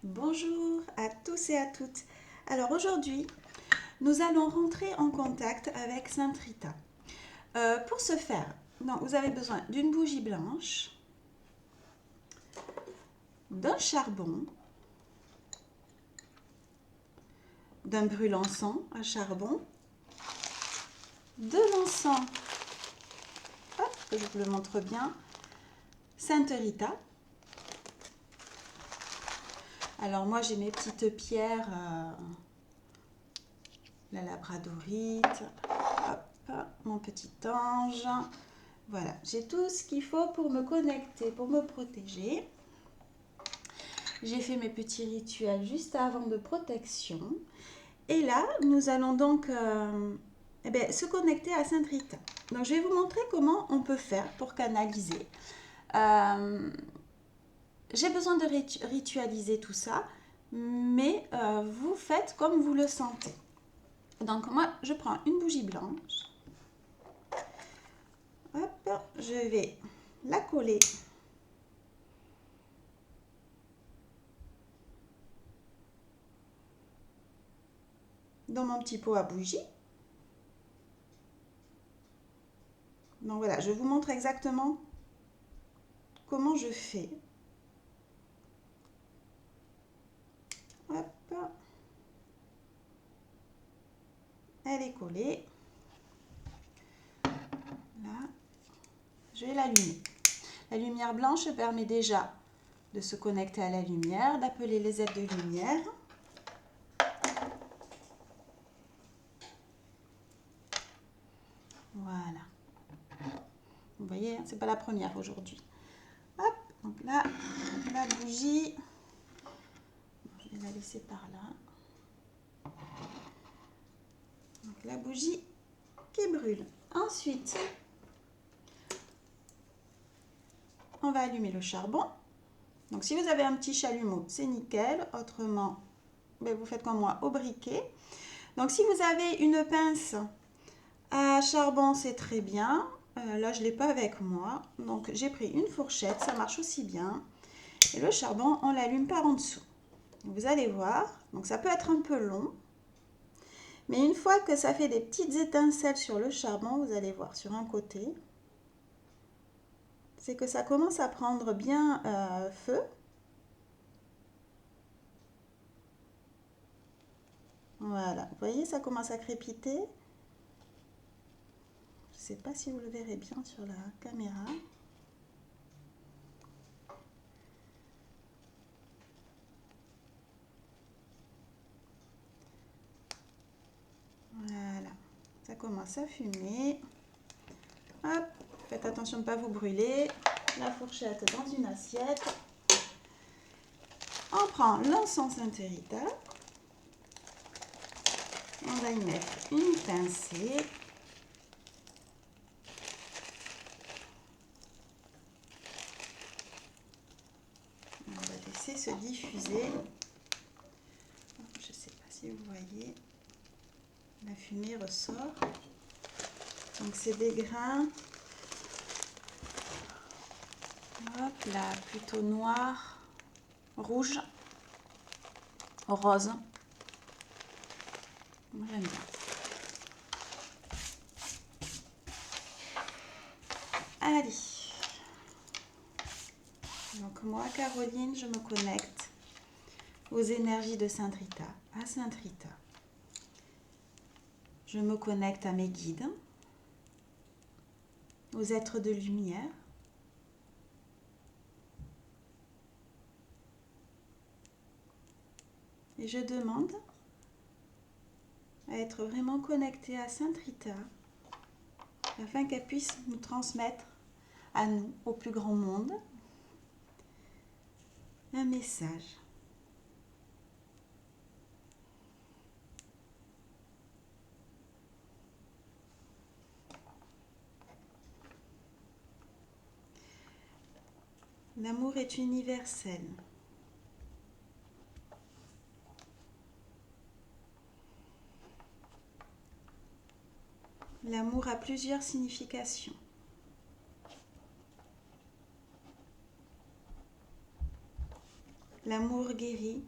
Bonjour à tous et à toutes. Alors aujourd'hui, nous allons rentrer en contact avec Sainte Rita. Pour ce faire, vous avez besoin d'une bougie blanche, d'un charbon, d'un brûle-encens à charbon, de l'encens, que je vous le montre bien, Sainte Rita. Alors moi j'ai mes petites pierres, la labradorite, hop, mon petit ange. Voilà, j'ai tout ce qu'il faut pour me connecter, pour me protéger. J'ai fait mes petits rituels juste avant de protection. Et là, nous allons donc se connecter à Sainte Rita. Donc je vais vous montrer comment on peut faire pour canaliser. J'ai besoin de ritualiser tout ça, mais vous faites comme vous le sentez. Donc moi, je prends une bougie blanche. Hop, je vais la coller dans mon petit pot à bougie. Donc voilà, je vous montre exactement comment je fais. Hop, elle est collée. Là, je vais l'allumer. La lumière blanche permet déjà de se connecter à la lumière, d'appeler les aides de lumière. Voilà. Vous voyez, c'est pas la première aujourd'hui. Hop, donc là, la bougie, je vais la laisser par là. Donc la bougie qui brûle. Ensuite, on va allumer le charbon. Donc si vous avez un petit chalumeau, c'est nickel. Autrement, vous faites comme moi au briquet. Donc si vous avez une pince à charbon, c'est très bien. Là, je ne l'ai pas avec moi. Donc j'ai pris une fourchette, ça marche aussi bien. Et le charbon, on l'allume par en dessous. Vous allez voir, donc ça peut être un peu long. Mais une fois que ça fait des petites étincelles sur le charbon, vous allez voir sur un côté, c'est que ça commence à prendre bien feu. Voilà, vous voyez, ça commence à crépiter. Je ne sais pas si vous le verrez bien sur la caméra. Voilà, ça commence à fumer. Hop, faites attention de ne pas vous brûler. La fourchette dans une assiette. On prend l'encens Sainte Rita. On va y mettre une pincée. On va laisser se diffuser. Je ne sais pas si vous voyez, la fumée ressort. Donc c'est des grains, hop là, plutôt noir, rouge, rose. J'aime bien. Allez. Donc moi, Caroline, je me connecte aux énergies de Sainte Rita, à Sainte Rita. Je me connecte à mes guides, aux êtres de lumière. Et je demande à être vraiment connectée à Sainte Rita afin qu'elle puisse nous transmettre à nous, au plus grand monde, un message. L'amour est universel. L'amour a plusieurs significations. L'amour guérit,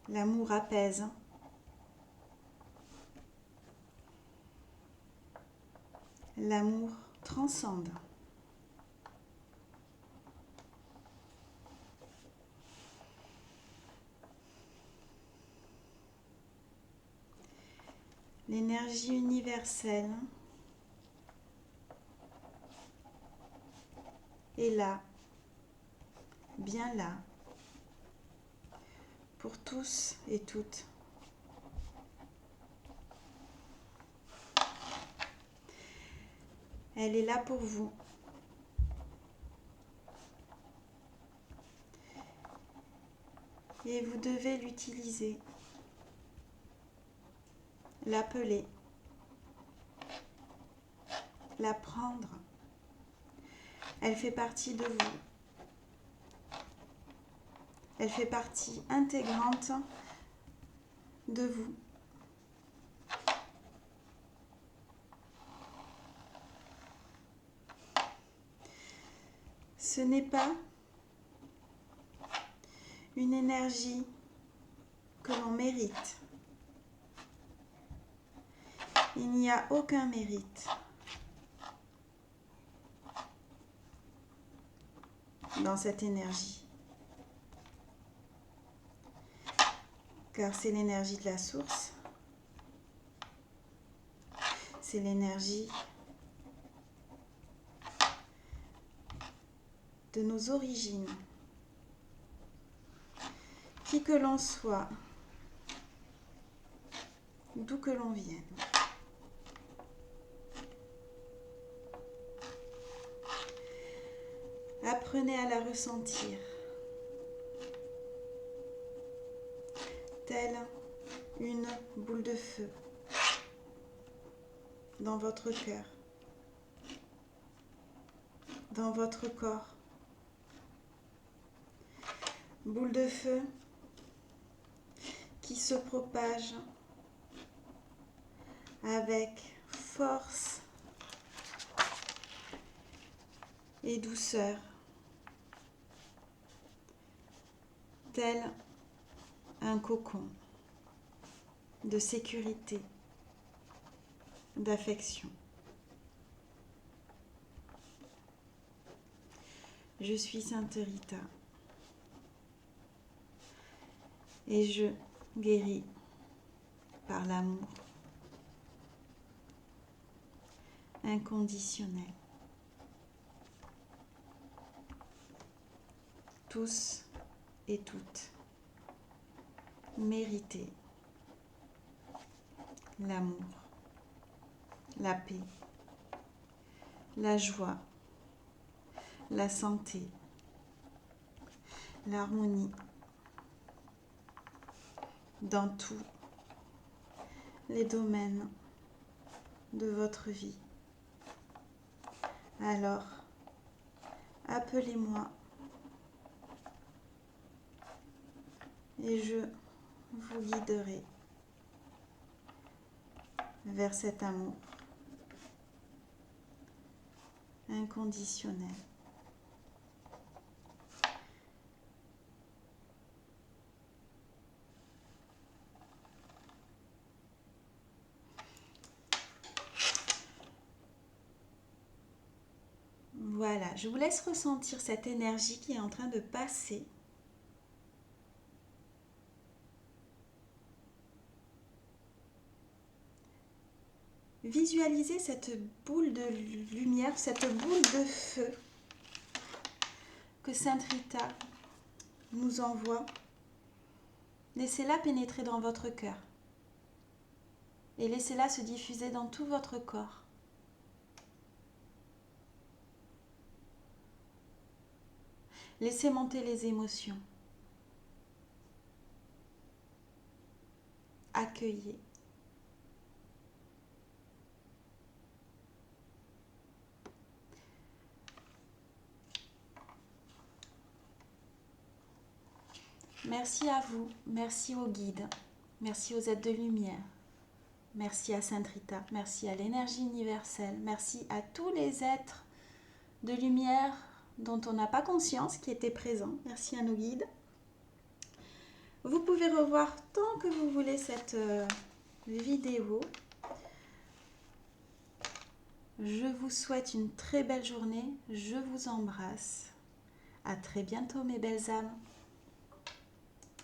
L'amour apaise. L'amour transcende. L'énergie universelle est là, bien là, pour tous et toutes. Elle est là pour vous. Et vous devez l'utiliser, l'appeler, la prendre. Elle fait partie de vous. Elle fait partie intégrante de vous. Ce n'est pas une énergie que l'on mérite. Il n'y a aucun mérite dans cette énergie. Car c'est l'énergie de la source. C'est l'énergie de nos origines. Qui que l'on soit, d'où que l'on vienne. Apprenez à la ressentir, telle une boule de feu dans votre cœur, dans votre corps. Boule de feu qui se propage avec force et douceur, tel un cocon de sécurité, d'affection. Je suis Sainte Rita et je guéris par l'amour inconditionnel. Tous et toutes méritez l'amour, la paix, la joie, la santé, l'harmonie dans tous les domaines de votre vie. Alors, appelez-moi et je vous guiderai vers cet amour inconditionnel. Voilà, je vous laisse ressentir cette énergie qui est en train de passer. Visualisez cette boule de lumière, cette boule de feu que Sainte Rita nous envoie. Laissez-la pénétrer dans votre cœur et laissez-la se diffuser dans tout votre corps. Laissez monter les émotions. Accueillez. Merci à vous, merci aux guides, merci aux êtres de lumière, merci à Sainte Rita, merci à l'énergie universelle, merci à tous les êtres de lumière dont on n'a pas conscience qui étaient présents, merci à nos guides, Vous pouvez revoir tant que vous voulez cette vidéo. Je vous souhaite une très belle journée. Je vous embrasse. À très bientôt mes belles âmes.